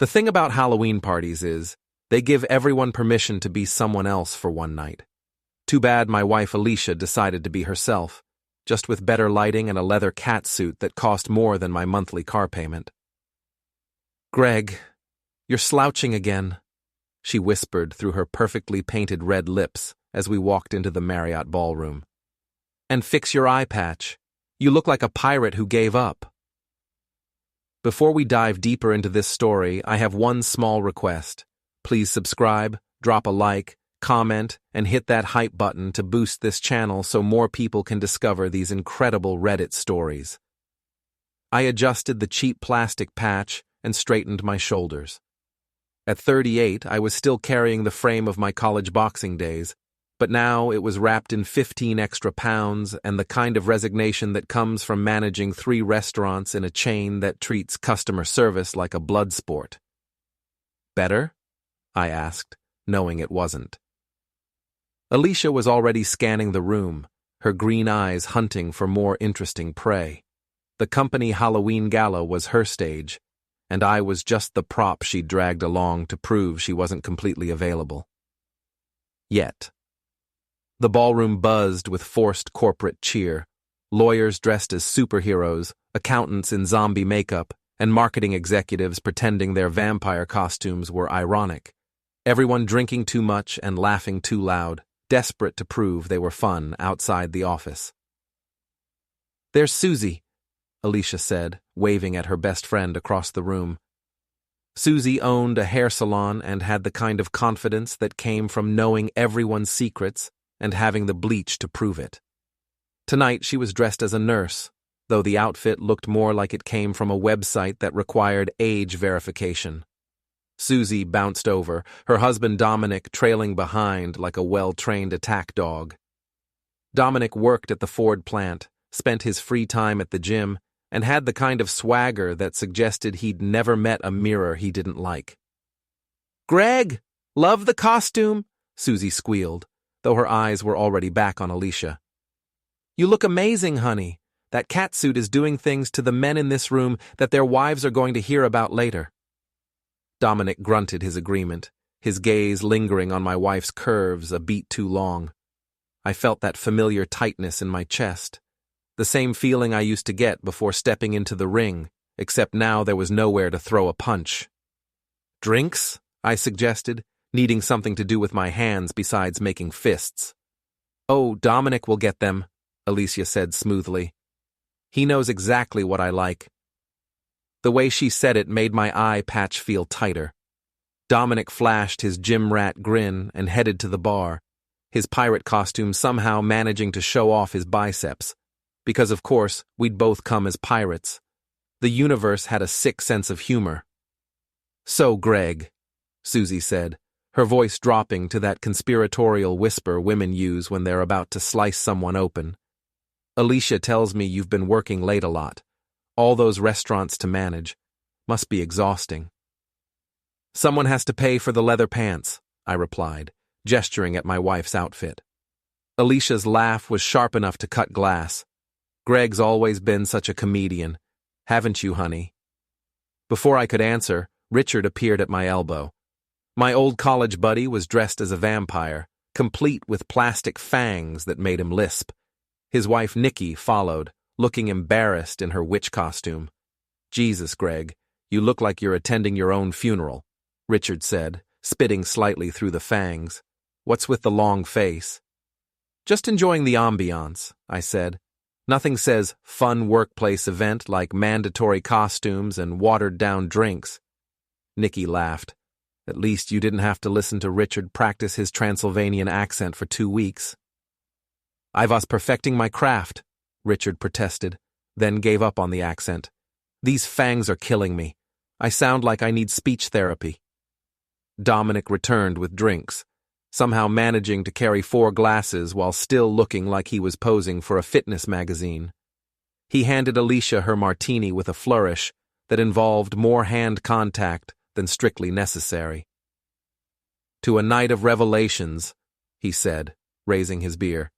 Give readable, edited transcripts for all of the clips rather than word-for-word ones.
The thing about Halloween parties is, they give everyone permission to be someone else for one night. Too bad my wife Alicia decided to be herself, just with better lighting and a leather cat suit that cost more than my monthly car payment. "Greg, you're slouching again," she whispered through her perfectly painted red lips as we walked into the Marriott ballroom. "And fix your eye patch. You look like a pirate who gave up." Before we dive deeper into this story, I have one small request. Please subscribe, drop a like, comment, and hit that hype button to boost this channel so more people can discover these incredible Reddit stories. I adjusted the cheap plastic patch and straightened my shoulders. At 38, I was still carrying the frame of my college boxing days, but now it was wrapped in 15 extra pounds and the kind of resignation that comes from managing 3 restaurants in a chain that treats customer service like a blood sport. "Better?" I asked, knowing it wasn't. Alicia was already scanning the room, her green eyes hunting for more interesting prey. The company Halloween gala was her stage, and I was just the prop she dragged along to prove she wasn't completely available. Yet. The ballroom buzzed with forced corporate cheer, lawyers dressed as superheroes, accountants in zombie makeup, and marketing executives pretending their vampire costumes were ironic. Everyone drinking too much and laughing too loud, desperate to prove they were fun outside the office. "There's Susie," Alicia said, waving at her best friend across the room. Susie owned a hair salon and had the kind of confidence that came from knowing everyone's secrets and having the bleach to prove it. Tonight she was dressed as a nurse, though the outfit looked more like it came from a website that required age verification. Susie bounced over, her husband Dominic trailing behind like a well-trained attack dog. Dominic worked at the Ford plant, spent his free time at the gym, and had the kind of swagger that suggested he'd never met a mirror he didn't like. "Greg, love the costume," Susie squealed, though her eyes were already back on Alicia. "You look amazing, honey. That catsuit is doing things to the men in this room that their wives are going to hear about later." Dominic grunted his agreement, his gaze lingering on my wife's curves a beat too long. I felt that familiar tightness in my chest, the same feeling I used to get before stepping into the ring, except now there was nowhere to throw a punch. "Drinks?" I suggested, needing something to do with my hands besides making fists. "Oh, Dominic will get them," Alicia said smoothly. "He knows exactly what I like." The way she said it made my eye patch feel tighter. Dominic flashed his gym rat grin and headed to the bar, his pirate costume somehow managing to show off his biceps. Because, of course, we'd both come as pirates. The universe had a sick sense of humor. "So, Greg," Susie said, her voice dropping to that conspiratorial whisper women use when they're about to slice someone open. "Alicia tells me you've been working late a lot. All those restaurants to manage. Must be exhausting." "Someone has to pay for the leather pants," I replied, gesturing at my wife's outfit. Alicia's laugh was sharp enough to cut glass. "Greg's always been such a comedian. Haven't you, honey?" Before I could answer, Richard appeared at my elbow. My old college buddy was dressed as a vampire, complete with plastic fangs that made him lisp. His wife Nikki followed, looking embarrassed in her witch costume. "Jesus, Greg, you look like you're attending your own funeral," Richard said, spitting slightly through the fangs. "What's with the long face?" "Just enjoying the ambiance," I said. "Nothing says fun workplace event like mandatory costumes and watered-down drinks." Nikki laughed. "At least you didn't have to listen to Richard practice his Transylvanian accent for 2 weeks." "I was perfecting my craft," Richard protested, then gave up on the accent. "These fangs are killing me. I sound like I need speech therapy." Dominic returned with drinks, somehow managing to carry 4 glasses while still looking like he was posing for a fitness magazine. He handed Alicia her martini with a flourish that involved more hand contact than strictly necessary. "To a night of revelations," he said, raising his beer.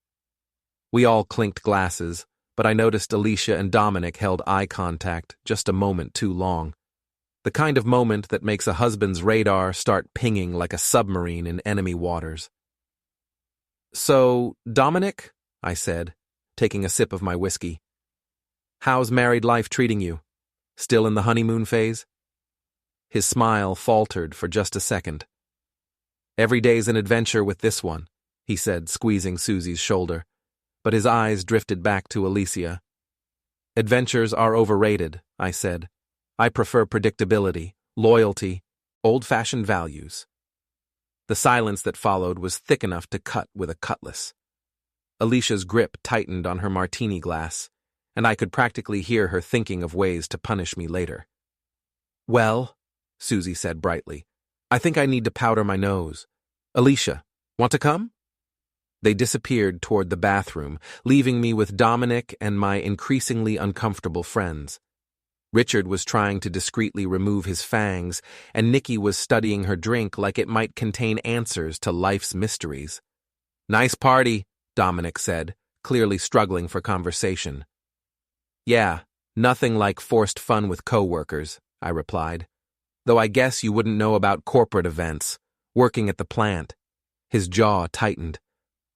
We all clinked glasses, but I noticed Alicia and Dominic held eye contact just a moment too long. The kind of moment that makes a husband's radar start pinging like a submarine in enemy waters. "So, Dominic," I said, taking a sip of my whiskey, "how's married life treating you? Still in the honeymoon phase?" His smile faltered for just a second. "Every day's an adventure with this one," he said, squeezing Susie's shoulder, but his eyes drifted back to Alicia. "Adventures are overrated," I said. "I prefer predictability, loyalty, old-fashioned values." The silence that followed was thick enough to cut with a cutlass. Alicia's grip tightened on her martini glass, and I could practically hear her thinking of ways to punish me later. "Well," Susie said brightly, "I think I need to powder my nose. Alicia, want to come?" They disappeared toward the bathroom, leaving me with Dominic and my increasingly uncomfortable friends. Richard was trying to discreetly remove his fangs, and Nikki was studying her drink like it might contain answers to life's mysteries. "Nice party," Dominic said, clearly struggling for conversation. "Yeah, nothing like forced fun with coworkers," I replied. "Though I guess you wouldn't know about corporate events, working at the plant." His jaw tightened.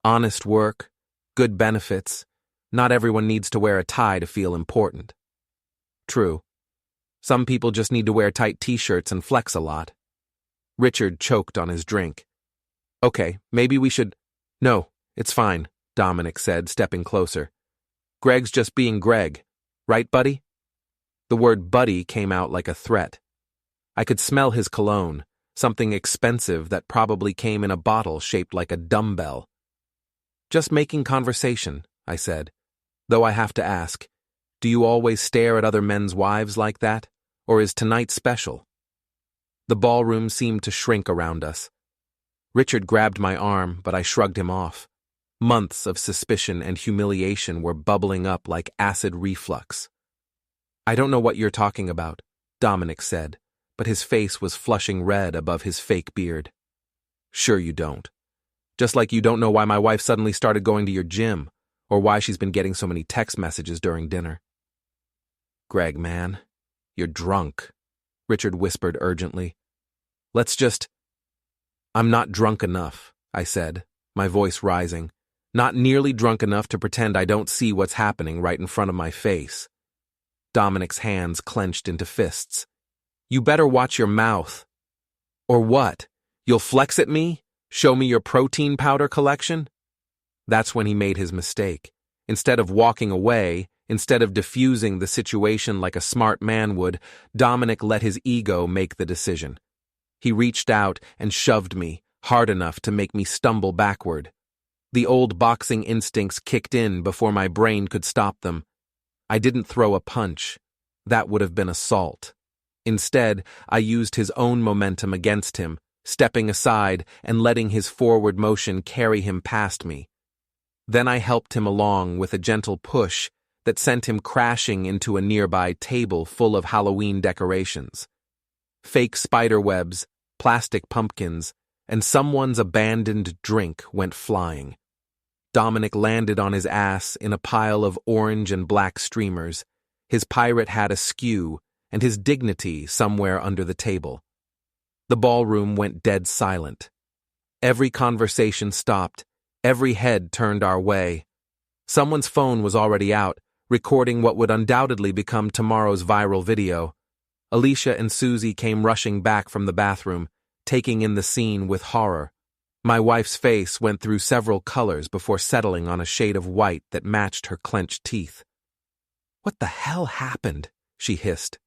"Honest work, good benefits. Not everyone needs to wear a tie to feel important." "True. Some people just need to wear tight t-shirts and flex a lot." Richard choked on his drink. "Okay, maybe we should—" "No, it's fine," Dominic said, stepping closer. "Greg's just being Greg. Right, buddy?" The word buddy came out like a threat. I could smell his cologne, something expensive that probably came in a bottle shaped like a dumbbell. "Just making conversation," I said. "Though I have to ask, do you always stare at other men's wives like that? Or is tonight special?" The ballroom seemed to shrink around us. Richard grabbed my arm, but I shrugged him off. Months of suspicion and humiliation were bubbling up like acid reflux. "I don't know what you're talking about," Dominic said, but his face was flushing red above his fake beard. "Sure you don't. Just like you don't know why my wife suddenly started going to your gym, or why she's been getting so many text messages during dinner." "Greg, man, you're drunk," Richard whispered urgently. "Let's just—" "I'm not drunk enough," I said, my voice rising. "Not nearly drunk enough to pretend I don't see what's happening right in front of my face." Dominic's hands clenched into fists. "You better watch your mouth." "Or what? You'll flex at me? Show me your protein powder collection?" That's when he made his mistake. Instead of walking away, instead of diffusing the situation like a smart man would, Dominic let his ego make the decision. He reached out and shoved me, hard enough to make me stumble backward. The old boxing instincts kicked in before my brain could stop them. I didn't throw a punch. That would have been assault. Instead, I used his own momentum against him, stepping aside and letting his forward motion carry him past me. Then I helped him along with a gentle push that sent him crashing into a nearby table full of Halloween decorations. Fake spider webs, plastic pumpkins, and someone's abandoned drink went flying. Dominic landed on his ass in a pile of orange and black streamers, his pirate hat askew, and his dignity somewhere under the table. The ballroom went dead silent. Every conversation stopped, every head turned our way. Someone's phone was already out, recording what would undoubtedly become tomorrow's viral video. Alicia and Susie came rushing back from the bathroom, taking in the scene with horror. My wife's face went through several colors before settling on a shade of white that matched her clenched teeth. "What the hell happened?" she hissed.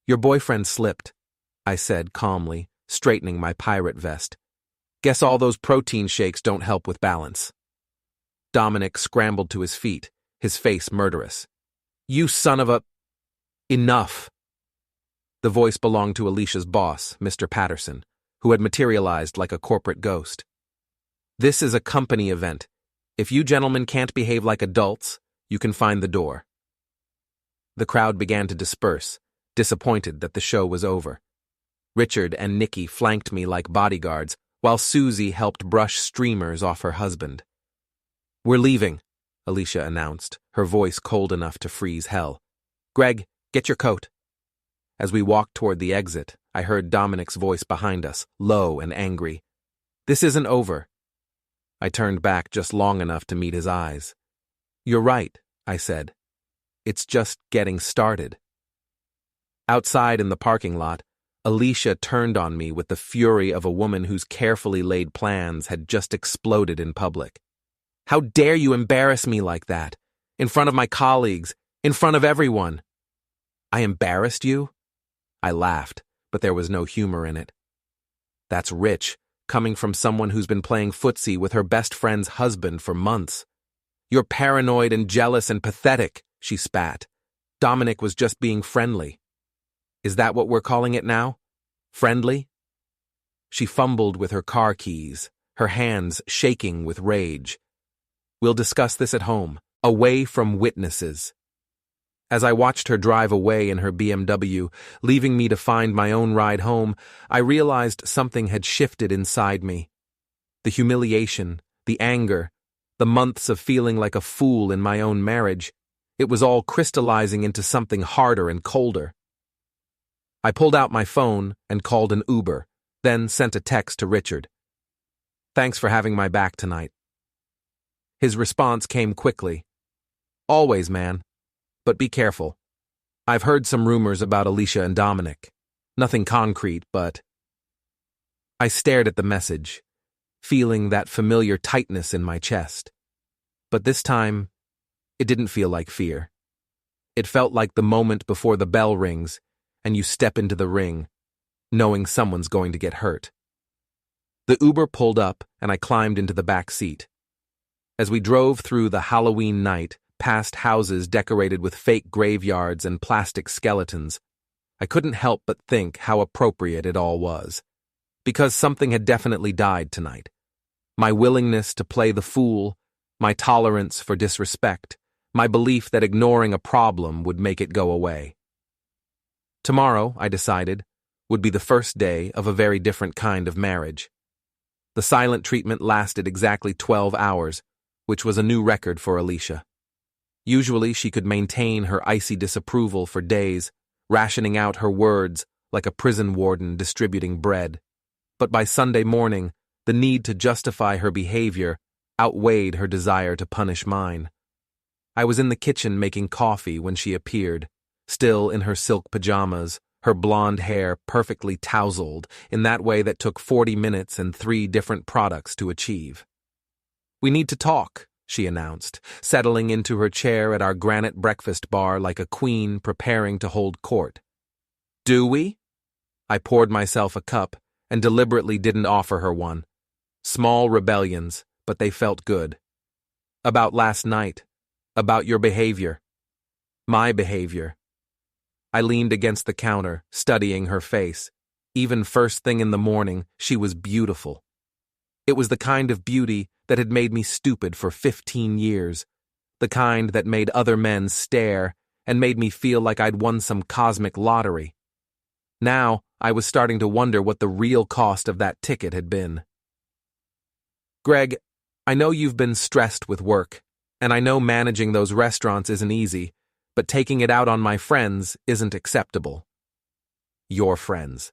"Your boyfriend slipped," I said calmly, straightening my pirate vest. "Guess all those protein shakes don't help with balance." Dominic scrambled to his feet, his face murderous. "You son of a—" "Enough!" The voice belonged to Alicia's boss, Mr. Patterson, who had materialized like a corporate ghost. "This is a company event. If you gentlemen can't behave like adults, you can find the door." The crowd began to disperse, disappointed that the show was over. Richard and Nikki flanked me like bodyguards, while Susie helped brush streamers off her husband. "We're leaving," Alicia announced, her voice cold enough to freeze hell. "Greg, get your coat." As we walked toward the exit, I heard Dominic's voice behind us, low and angry. "This isn't over." I turned back just long enough to meet his eyes. "You're right," I said. "It's just getting started." Outside in the parking lot, Alicia turned on me with the fury of a woman whose carefully laid plans had just exploded in public. "How dare you embarrass me like that? In front of my colleagues, in front of everyone." "I embarrassed you?" I laughed, but there was no humor in it. "That's rich, coming from someone who's been playing footsie with her best friend's husband for months. You're paranoid and jealous and pathetic," she spat. "Dominic was just being friendly." "Is that what we're calling it now? Friendly?" She fumbled with her car keys, her hands shaking with rage. "We'll discuss this at home, away from witnesses." As I watched her drive away in her BMW, leaving me to find my own ride home, I realized something had shifted inside me. The humiliation, the anger, the months of feeling like a fool in my own marriage, it was all crystallizing into something harder and colder. I pulled out my phone and called an Uber, then sent a text to Richard. "Thanks for having my back tonight." His response came quickly. "Always, man. But be careful. I've heard some rumors about Alicia and Dominic. Nothing concrete, but—" I stared at the message, feeling that familiar tightness in my chest. But this time, it didn't feel like fear. It felt like the moment before the bell rings and you step into the ring, knowing someone's going to get hurt. The Uber pulled up and I climbed into the back seat. As we drove through the Halloween night, past houses decorated with fake graveyards and plastic skeletons, I couldn't help but think how appropriate it all was. Because something had definitely died tonight. My willingness to play the fool, my tolerance for disrespect, my belief that ignoring a problem would make it go away. Tomorrow, I decided, would be the first day of a very different kind of marriage. The silent treatment lasted exactly 12 hours, which was a new record for Alicia. Usually she could maintain her icy disapproval for days, rationing out her words like a prison warden distributing bread. But by Sunday morning, the need to justify her behavior outweighed her desire to punish mine. I was in the kitchen making coffee when she appeared, still in her silk pajamas, her blonde hair perfectly tousled in that way that took 40 minutes and 3 different products to achieve. "We need to talk," she announced, settling into her chair at our granite breakfast bar like a queen preparing to hold court. "Do we?" I poured myself a cup and deliberately didn't offer her one. Small rebellions, but they felt good. "About last night. About your behavior." "My behavior." I leaned against the counter, studying her face. Even first thing in the morning, she was beautiful. It was the kind of beauty that had made me stupid for 15 years, the kind that made other men stare and made me feel like I'd won some cosmic lottery. Now, I was starting to wonder what the real cost of that ticket had been. "Greg, I know you've been stressed with work, and I know managing those restaurants isn't easy, but taking it out on my friends isn't acceptable." "Your friends."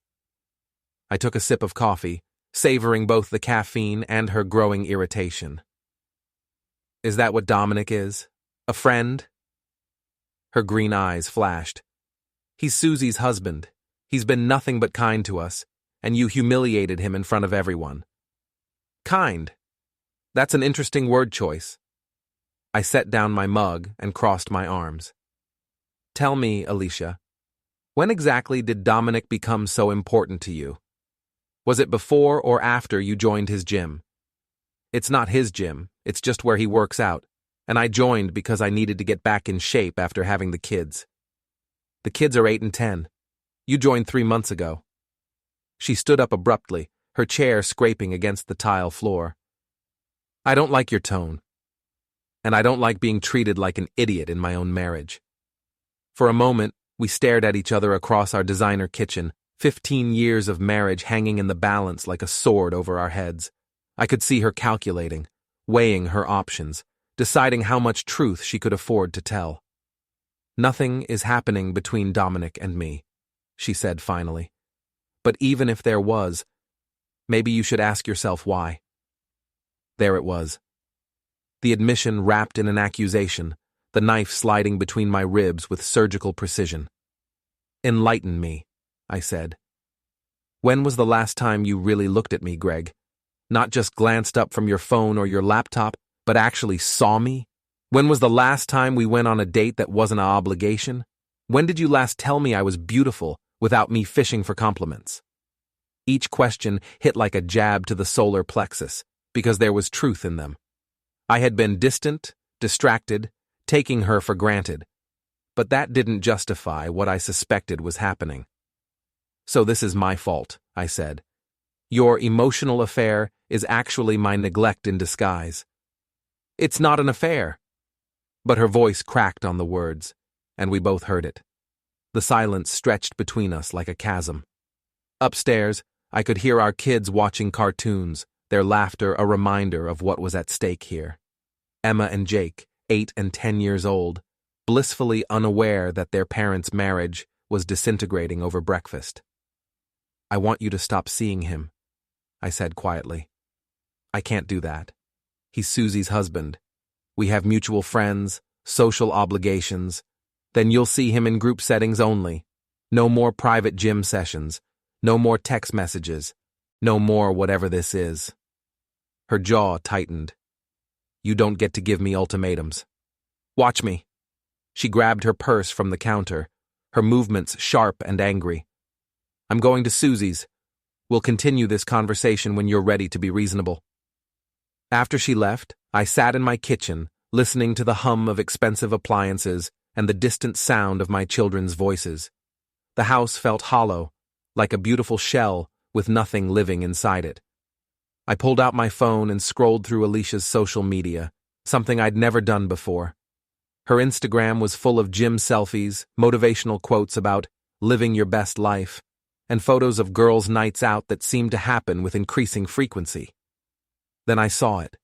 I took a sip of coffee, savoring both the caffeine and her growing irritation. "Is that what Dominic is? A friend?" Her green eyes flashed. "He's Susie's husband. He's been nothing but kind to us, and you humiliated him in front of everyone." "Kind? That's an interesting word choice." I set down my mug and crossed my arms. "Tell me, Alicia, when exactly did Dominic become so important to you? Was it before or after you joined his gym?" "It's not his gym, it's just where he works out, and I joined because I needed to get back in shape after having the kids." "The kids are 8 and 10. You joined 3 months ago." She stood up abruptly, her chair scraping against the tile floor. "I don't like your tone. And I don't like being treated like an idiot in my own marriage." For a moment, we stared at each other across our designer kitchen, 15 years of marriage hanging in the balance like a sword over our heads. I could see her calculating, weighing her options, deciding how much truth she could afford to tell. "Nothing is happening between Dominic and me," she said finally. But even if there was, maybe you should ask yourself why. There it was. The admission wrapped in an accusation, the knife sliding between my ribs with surgical precision. Enlighten me, I said. When was the last time you really looked at me, Greg? Not just glanced up from your phone or your laptop, but actually saw me? When was the last time we went on a date that wasn't an obligation? When did you last tell me I was beautiful without me fishing for compliments? Each question hit like a jab to the solar plexus, because there was truth in them. I had been distant, distracted, taking her for granted. But that didn't justify what I suspected was happening. So this is my fault, I said. Your emotional affair is actually my neglect in disguise. It's not an affair. But her voice cracked on the words, and we both heard it. The silence stretched between us like a chasm. Upstairs, I could hear our kids watching cartoons, their laughter a reminder of what was at stake here. Emma and Jake, 8 and 10 years old, blissfully unaware that their parents' marriage was disintegrating over breakfast. I want you to stop seeing him, I said quietly. I can't do that. He's Susie's husband. We have mutual friends, social obligations. Then you'll see him in group settings only. No more private gym sessions. No more text messages. No more whatever this is. Her jaw tightened. You don't get to give me ultimatums. Watch me. She grabbed her purse from the counter, her movements sharp and angry. I'm going to Susie's. We'll continue this conversation when you're ready to be reasonable. After she left, I sat in my kitchen, listening to the hum of expensive appliances and the distant sound of my children's voices. The house felt hollow, like a beautiful shell with nothing living inside it. I pulled out my phone and scrolled through Alicia's social media, something I'd never done before. Her Instagram was full of gym selfies, motivational quotes about living your best life, and photos of girls' nights out that seemed to happen with increasing frequency. Then I saw it.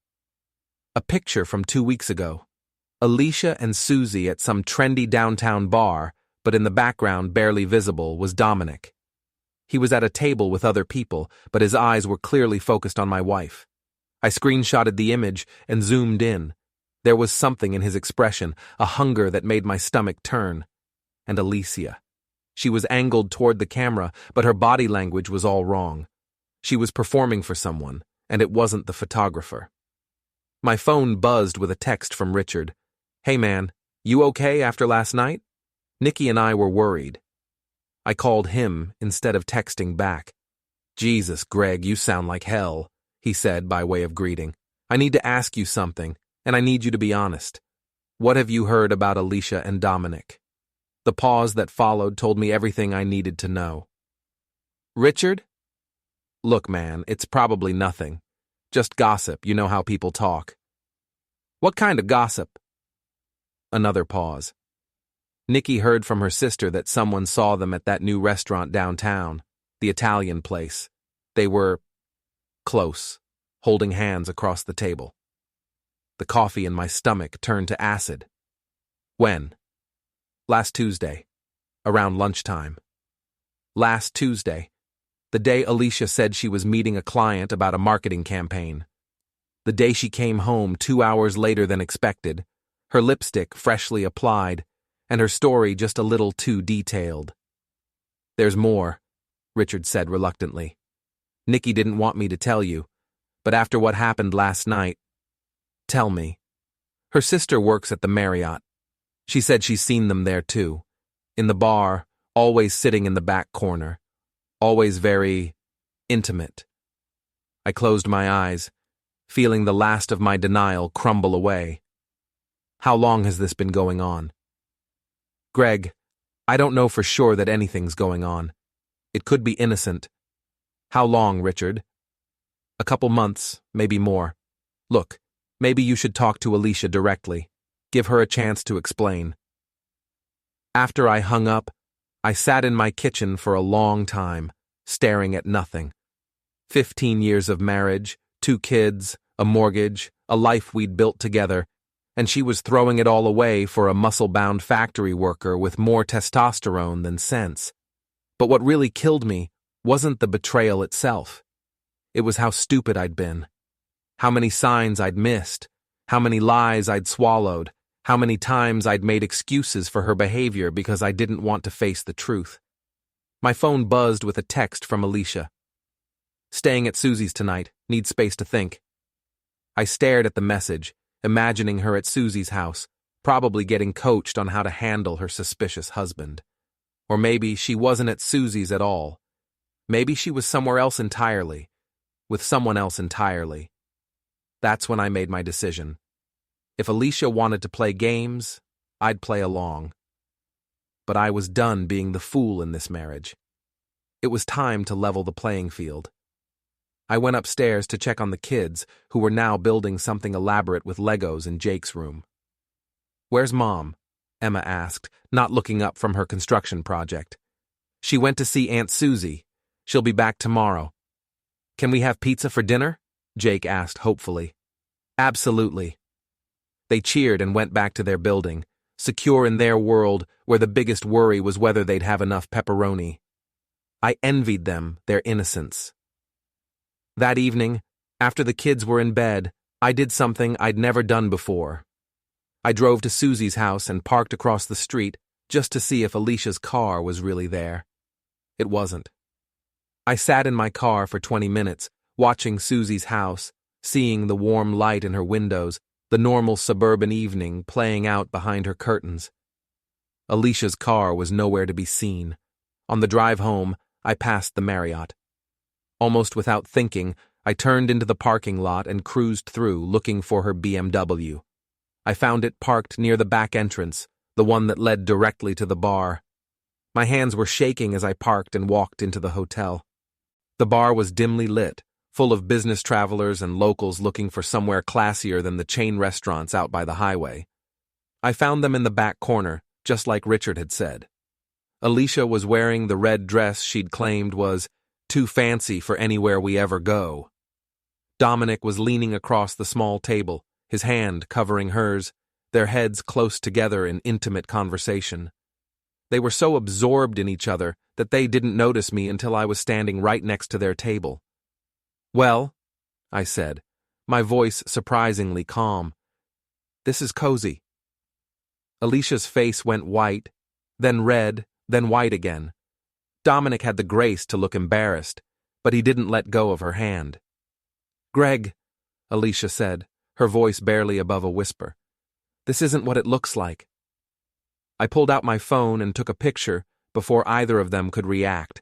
A picture from 2 weeks ago. Alicia and Susie at some trendy downtown bar, but in the background, barely visible, was Dominic. He was at a table with other people, but his eyes were clearly focused on my wife. I screenshotted the image and zoomed in. There was something in his expression, a hunger that made my stomach turn. And Alicia. She was angled toward the camera, but her body language was all wrong. She was performing for someone, and it wasn't the photographer. My phone buzzed with a text from Richard. Hey man, you okay after last night? Nikki and I were worried. I called him instead of texting back. Jesus, Greg, you sound like hell, he said by way of greeting. I need to ask you something, and I need you to be honest. What have you heard about Alicia and Dominic? The pause that followed told me everything I needed to know. Richard? Look, man, it's probably nothing. Just gossip, you know how people talk. What kind of gossip? Another pause. Nikki heard from her sister that someone saw them at that new restaurant downtown, the Italian place. They were close, holding hands across the table. The coffee in my stomach turned to acid. When? Last Tuesday, around lunchtime. Last Tuesday, the day Alicia said she was meeting a client about a marketing campaign. The day she came home 2 hours later than expected, her lipstick freshly applied, and her story just a little too detailed. There's more, Richard said reluctantly. Nikki didn't want me to tell you, but after what happened last night, tell me. Her sister works at the Marriott. She said she's seen them there too. In the bar, always sitting in the back corner. Always very intimate. I closed my eyes, feeling the last of my denial crumble away. How long has this been going on? Greg, I don't know for sure that anything's going on. It could be innocent. How long, Richard? A couple months, maybe more. Look, maybe you should talk to Alicia directly. Give her a chance to explain. After I hung up, I sat in my kitchen for a long time, staring at nothing. 15 years of marriage, 2 kids, a mortgage, a life we'd built together, and she was throwing it all away for a muscle-bound factory worker with more testosterone than sense. But what really killed me wasn't the betrayal itself. It was how stupid I'd been. How many signs I'd missed. How many lies I'd swallowed. How many times I'd made excuses for her behavior because I didn't want to face the truth. My phone buzzed with a text from Alicia. "Staying at Susie's tonight. Need space to think." I stared at the message, imagining her at Susie's house, probably getting coached on how to handle her suspicious husband. Or maybe she wasn't at Susie's at all. Maybe she was somewhere else entirely, with someone else entirely. That's when I made my decision. If Alicia wanted to play games, I'd play along. But I was done being the fool in this marriage. It was time to level the playing field. I went upstairs to check on the kids, who were now building something elaborate with Legos in Jake's room. "Where's Mom?" Emma asked, not looking up from her construction project. "She went to see Aunt Susie. She'll be back tomorrow." "Can we have pizza for dinner?" Jake asked hopefully. "Absolutely." They cheered and went back to their building, secure in their world where the biggest worry was whether they'd have enough pepperoni. I envied them their innocence. That evening, after the kids were in bed, I did something I'd never done before. I drove to Susie's house and parked across the street just to see if Alicia's car was really there. It wasn't. I sat in my car for 20 minutes, watching Susie's house, seeing the warm light in her windows, the normal suburban evening playing out behind her curtains. Alicia's car was nowhere to be seen. On the drive home, I passed the Marriott. Almost without thinking, I turned into the parking lot and cruised through, looking for her BMW. I found it parked near the back entrance, the one that led directly to the bar. My hands were shaking as I parked and walked into the hotel. The bar was dimly lit, full of business travelers and locals looking for somewhere classier than the chain restaurants out by the highway. I found them in the back corner, just like Richard had said. Alicia was wearing the red dress she'd claimed was too fancy for anywhere we ever go. Dominic was leaning across the small table, his hand covering hers, their heads close together in intimate conversation. They were so absorbed in each other that they didn't notice me until I was standing right next to their table. "Well," I said, my voice surprisingly calm, "this is cozy." Alicia's face went white, then red, then white again. Dominic had the grace to look embarrassed, but he didn't let go of her hand. "Greg," Alicia said, her voice barely above a whisper, "this isn't what it looks like." I pulled out my phone and took a picture before either of them could react.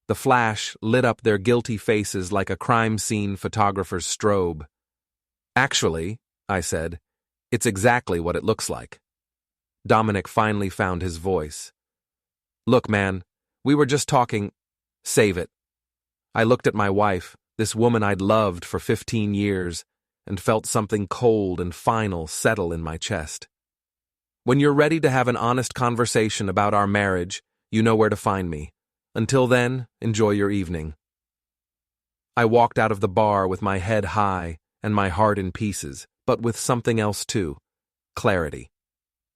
The flash lit up their guilty faces like a crime scene photographer's strobe. "Actually," I said, "it's exactly what it looks like." Dominic finally found his voice. "Look, man, we were just talking. Save it." I looked at my wife, this woman I'd loved for 15 years, and felt something cold and final settle in my chest. "When you're ready to have an honest conversation about our marriage, you know where to find me. Until then, enjoy your evening." I walked out of the bar with my head high and my heart in pieces, but with something else too: clarity.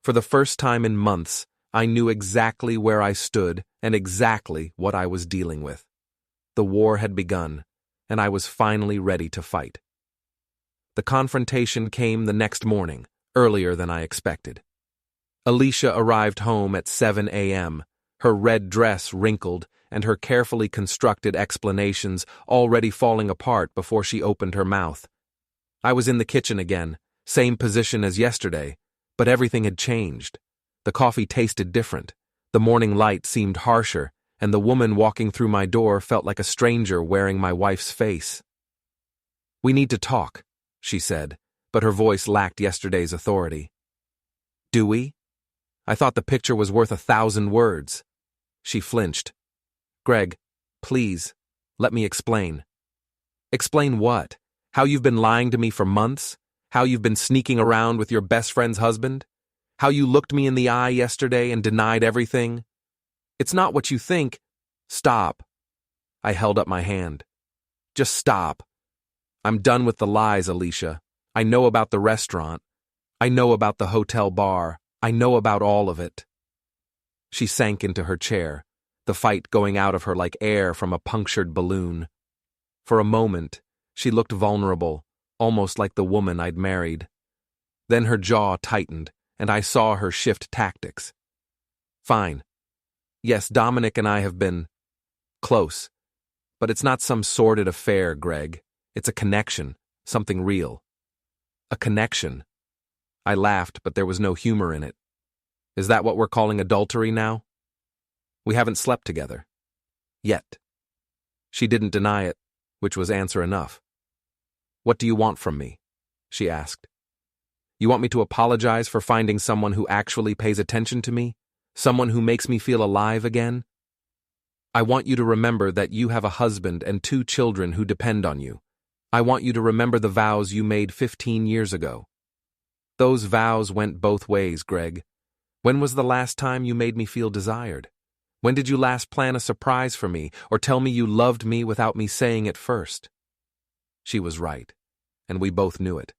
For the first time in months, I knew exactly where I stood and exactly what I was dealing with. The war had begun, and I was finally ready to fight. The confrontation came the next morning, earlier than I expected. Alicia arrived home at 7 a.m., her red dress wrinkled and her carefully constructed explanations already falling apart before she opened her mouth. I was in the kitchen again, same position as yesterday, but everything had changed. The coffee tasted different, the morning light seemed harsher, and the woman walking through my door felt like a stranger wearing my wife's face. "We need to talk," she said, but her voice lacked yesterday's authority. "Do we? I thought the picture was worth 1,000 words. She flinched. "Greg, please, let me explain." "Explain what? How you've been lying to me for months? How you've been sneaking around with your best friend's husband? How you looked me in the eye yesterday and denied everything? It's not what you think." "Stop." I held up my hand. "Just stop. I'm done with the lies, Alicia. I know about the restaurant. I know about the hotel bar. I know about all of it." She sank into her chair, the fight going out of her like air from a punctured balloon. For a moment, she looked vulnerable, almost like the woman I'd married. Then her jaw tightened, and I saw her shift tactics. Fine. Yes, Dominic and I have been close. But it's not some sordid affair, Greg. It's a connection, something real. A connection. I laughed, but there was no humor in it. Is that what we're calling adultery now? We haven't slept together. Yet. She didn't deny it, which was answer enough. What do you want from me? She asked. You want me to apologize for finding someone who actually pays attention to me? Someone who makes me feel alive again? I want you to remember that you have a husband and 2 children who depend on you. I want you to remember the vows you made 15 years ago. Those vows went both ways, Greg. When was the last time you made me feel desired? When did you last plan a surprise for me or tell me you loved me without me saying it first? She was right, and we both knew it.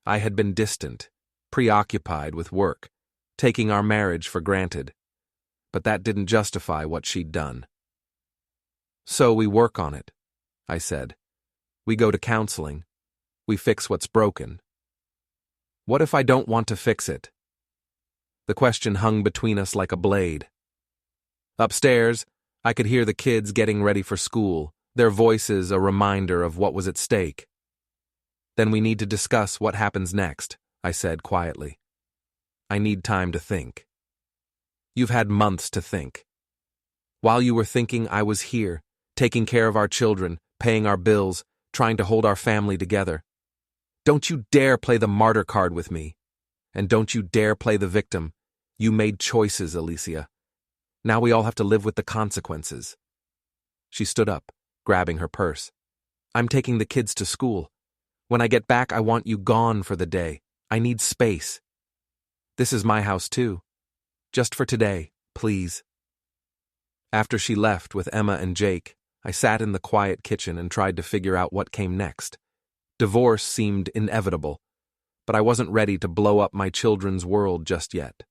I had been distant, preoccupied with work, taking our marriage for granted. But that didn't justify what she'd done. So we work on it, I said. We go to counseling. We fix what's broken. What if I don't want to fix it? The question hung between us like a blade. Upstairs, I could hear the kids getting ready for school, their voices a reminder of what was at stake. Then we need to discuss what happens next, I said quietly. I need time to think. You've had months to think. While you were thinking, I was here, taking care of our children, paying our bills, trying to hold our family together. Don't you dare play the martyr card with me. And don't you dare play the victim. You made choices, Alicia. Now we all have to live with the consequences. She stood up, grabbing her purse. I'm taking the kids to school. When I get back, I want you gone for the day. I need space. This is my house too. Just for today, please. After she left with Emma and Jake, I sat in the quiet kitchen and tried to figure out what came next. Divorce seemed inevitable, but I wasn't ready to blow up my children's world just yet.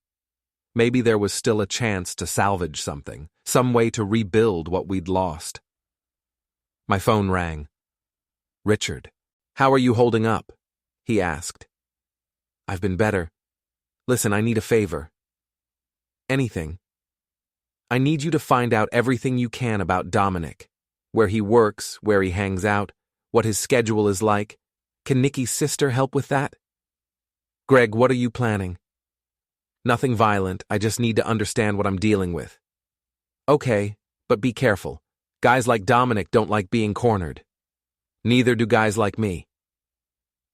Maybe there was still a chance to salvage something, some way to rebuild what we'd lost. My phone rang. Richard, how are you holding up? He asked. I've been better. Listen, I need a favor. Anything. I need you to find out everything you can about Dominic. Where he works, where he hangs out, what his schedule is like. Can Nikki's sister help with that? Greg, what are you planning? Nothing violent, I just need to understand what I'm dealing with. Okay, but be careful. Guys like Dominic don't like being cornered. Neither do guys like me.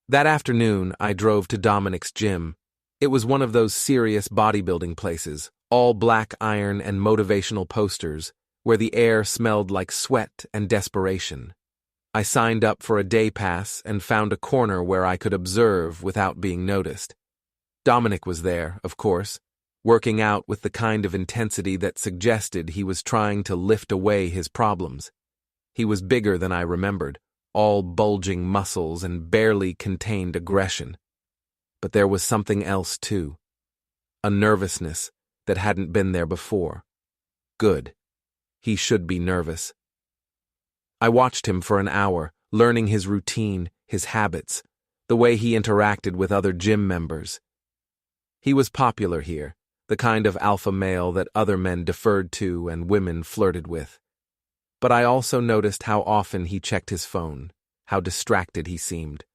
That afternoon, I drove to Dominic's gym. It was one of those serious bodybuilding places, all black iron and motivational posters, where the air smelled like sweat and desperation. I signed up for a day pass and found a corner where I could observe without being noticed. Dominic was there, of course, working out with the kind of intensity that suggested he was trying to lift away his problems. He was bigger than I remembered, all bulging muscles and barely contained aggression. But there was something else, too. A nervousness that hadn't been there before. Good. He should be nervous. I watched him for an hour, learning his routine, his habits, the way he interacted with other gym members. He was popular here, the kind of alpha male that other men deferred to and women flirted with. But I also noticed how often he checked his phone, how distracted he seemed,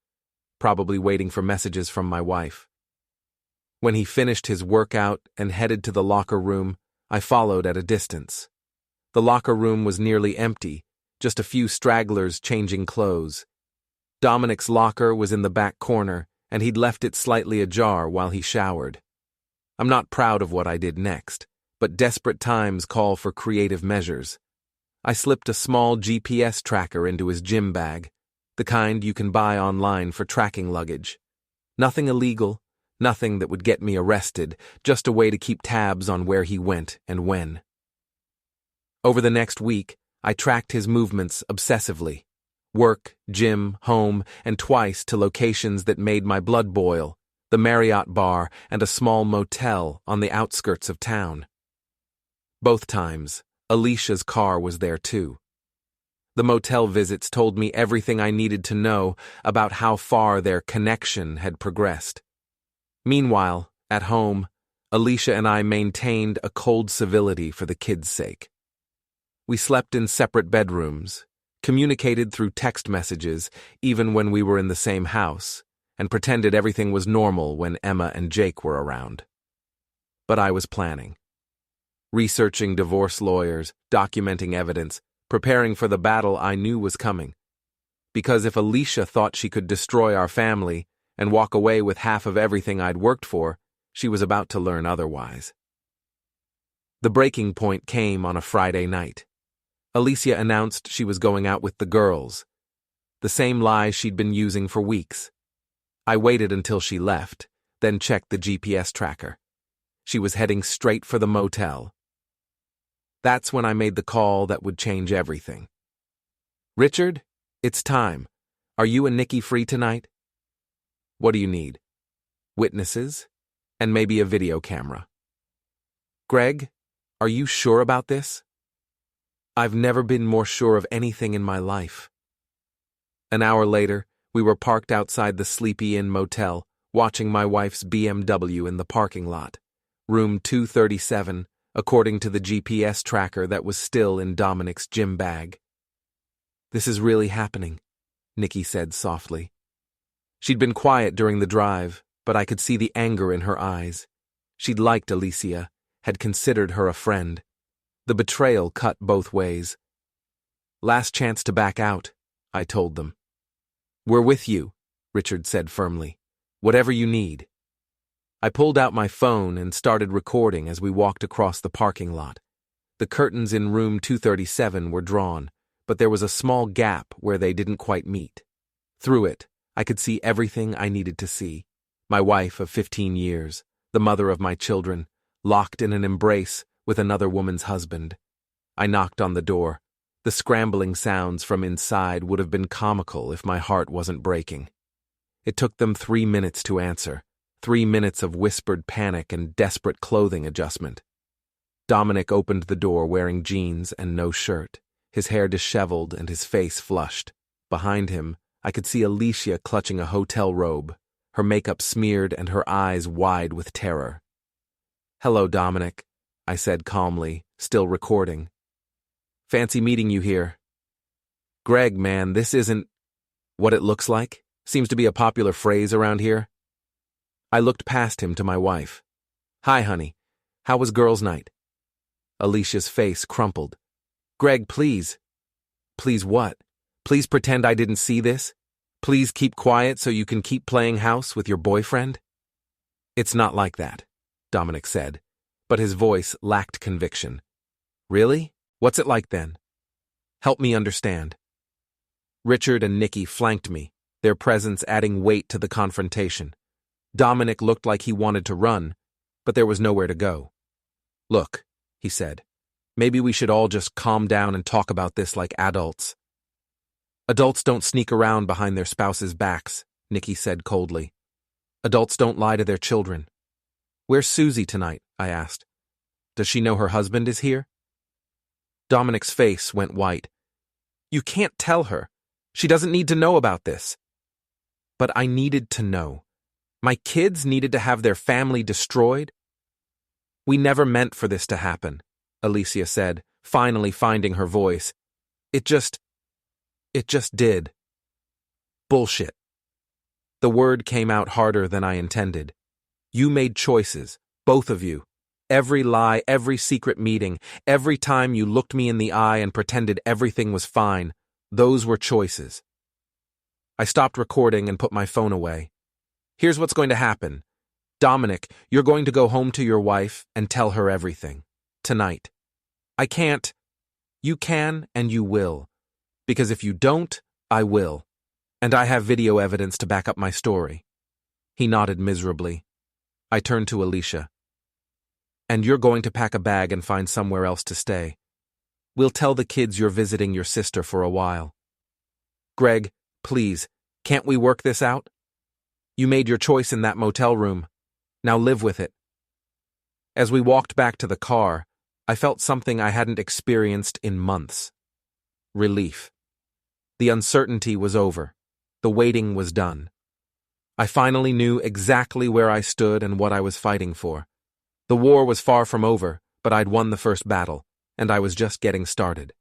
probably waiting for messages from my wife. When he finished his workout and headed to the locker room, I followed at a distance. The locker room was nearly empty, just a few stragglers changing clothes. Dominic's locker was in the back corner, and he'd left it slightly ajar while he showered. I'm not proud of what I did next, but desperate times call for creative measures. I slipped a small GPS tracker into his gym bag, the kind you can buy online for tracking luggage. Nothing illegal, nothing that would get me arrested, just a way to keep tabs on where he went and when. Over the next week, I tracked his movements obsessively. Work, gym, home, and twice to locations that made my blood boil, the Marriott bar and a small motel on the outskirts of town. Both times, Alicia's car was there too. The motel visits told me everything I needed to know about how far their connection had progressed. Meanwhile, at home, Alicia and I maintained a cold civility for the kids' sake. We slept in separate bedrooms, communicated through text messages even when we were in the same house, and pretended everything was normal when Emma and Jake were around. But I was planning. Researching divorce lawyers, documenting evidence, preparing for the battle I knew was coming. Because if Alicia thought she could destroy our family and walk away with half of everything I'd worked for, she was about to learn otherwise. The breaking point came on a Friday night. Alicia announced she was going out with the girls, the same lie she'd been using for weeks. I waited until she left, then checked the GPS tracker. She was heading straight for the motel. That's when I made the call that would change everything. "Richard, it's time. Are you and Nikki free tonight?" "What do you need?" "Witnesses, and maybe a video camera." "Greg, are you sure about this?" "I've never been more sure of anything in my life." An hour later, we were parked outside the Sleepy Inn motel, watching my wife's BMW in the parking lot. Room 237, according to the GPS tracker that was still in Dominic's gym bag. "This is really happening," Nikki said softly. She'd been quiet during the drive, but I could see the anger in her eyes. She'd liked Alicia, had considered her a friend. The betrayal cut both ways. "Last chance to back out," I told them. "We're with you," Richard said firmly. "Whatever you need." I pulled out my phone and started recording as we walked across the parking lot. The curtains in room 237 were drawn, but there was a small gap where they didn't quite meet. Through it, I could see everything I needed to see. My wife of 15 years, the mother of my children, locked in an embrace with another woman's husband. I knocked on the door. The scrambling sounds from inside would have been comical if my heart wasn't breaking. It took them 3 minutes to answer. 3 minutes of whispered panic and desperate clothing adjustment. Dominic opened the door wearing jeans and no shirt, his hair disheveled and his face flushed. Behind him, I could see Alicia clutching a hotel robe, her makeup smeared and her eyes wide with terror. "Hello, Dominic," I said calmly, still recording. "Fancy meeting you here." "Greg, man, this isn't what it looks like. Seems to be a popular phrase around here." I looked past him to my wife. "Hi, honey. How was girls' night?" Alicia's face crumpled. "Greg, please." "Please what? Please pretend I didn't see this? Please keep quiet so you can keep playing house with your boyfriend?" "It's not like that," Dominic said, but his voice lacked conviction. "Really? What's it like then? Help me understand." Richard and Nikki flanked me, their presence adding weight to the confrontation. Dominic looked like he wanted to run, but there was nowhere to go. "Look," he said, "maybe we should all just calm down and talk about this like adults." "Adults don't sneak around behind their spouses' backs," Nikki said coldly. "Adults don't lie to their children." "Where's Susie tonight?" I asked. "Does she know her husband is here?" Dominic's face went white. "You can't tell her. She doesn't need to know about this." But I needed to know. My kids needed to have their family destroyed? "We never meant for this to happen," Alicia said, finally finding her voice. It just did." "Bullshit." The word came out harder than I intended. "You made choices, both of you. Every lie, every secret meeting, every time you looked me in the eye and pretended everything was fine, those were choices." I stopped recording and put my phone away. "Here's what's going to happen. Dominic, you're going to go home to your wife and tell her everything. Tonight. I can't. You can and you will. Because if you don't, I will. And I have video evidence to back up my story." He nodded miserably. I turned to Alicia. "And you're going to pack a bag and find somewhere else to stay. We'll tell the kids you're visiting your sister for a while." "Greg, please, can't we work this out? You made your choice in that motel room. Now live with it." As we walked back to the car, I felt something I hadn't experienced in months. Relief. The uncertainty was over. The waiting was done. I finally knew exactly where I stood and what I was fighting for. The war was far from over, but I'd won the first battle, and I was just getting started.